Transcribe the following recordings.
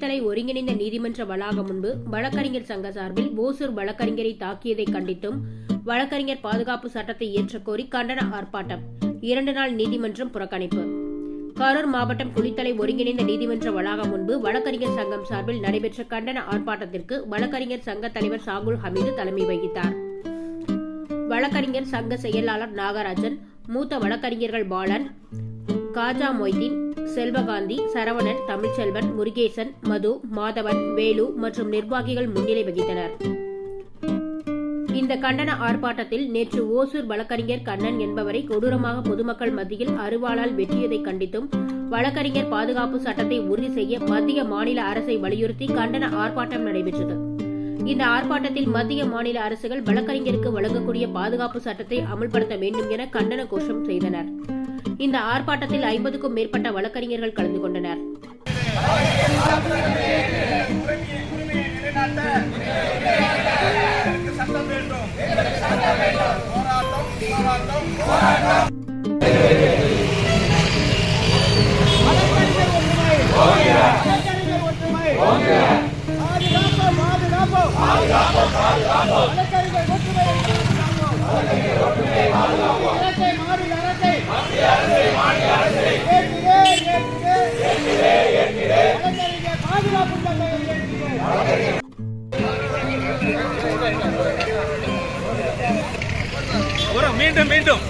குளித்தலை ஒருங்கிணைந்த நீதிமன்ற வளாகம் முன்பு வழக்கறிஞர் சங்க சார்பில் ஓசூர் வழக்கறிஞரை தாக்கியதை கண்டித்தும் வழக்கறிஞர் பாதுகாப்பு சட்டத்தை இயற்றக்கோரி கண்டன ஆர்ப்பாட்டம். 2 நாள் நீதிமன்றம் புறக்கணிப்பு. கரூர் மாவட்டம் குளித்தலை ஒருங்கிணைந்த நீதிமன்ற வளாகம் முன்பு வழக்கறிஞர் சங்கம் சார்பில் நடைபெற்ற கண்டன ஆர்ப்பாட்டத்திற்கு வழக்கறிஞர் சங்க தலைவர் சாகுல் ஹமீது தலைமை வகித்தார். வழக்கறிஞர் சங்க செயலாளர் நாகராஜன், மூத்த வழக்கறிஞர்கள் பாலன், காஜா மொய்தீன், செல்வகாந்தி, சரவணன், தமிழ்ச்செல்வன், முருகேசன், மது, மாதவன், வேலு மற்றும் நிர்வாகிகள் முன்னிலை வகித்தனர். இந்த கண்டன ஆர்ப்பாட்டத்தில் நேற்று ஓசூர் வழக்கறிஞர் கண்ணன் என்பவரை கொடூரமாக பொதுமக்கள் மத்தியில் அருவாளால் வெட்டியதை கண்டித்தும் வழக்கறிஞர் பாதுகாப்பு சட்டத்தை உறுதி செய்ய மத்திய மாநில அரசை வலியுறுத்தி கண்டன ஆர்ப்பாட்டம் நடைபெற்றது. இந்த ஆர்ப்பாட்டத்தில் மத்திய மாநில அரசுகள் வழக்கறிஞருக்கு வழங்கக்கூடிய பாதுகாப்பு சட்டத்தை அமல்படுத்த வேண்டும் என கண்டன கோஷம் செய்தனர். இந்த ஆர்ப்பாட்டத்தில் 50க்கும் மேற்பட்ட வழக்கறிஞர்கள் கலந்து கொண்டனர். மீண்டும் மீண்டும்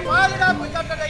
பாதுகாப்பு சட்டத்தை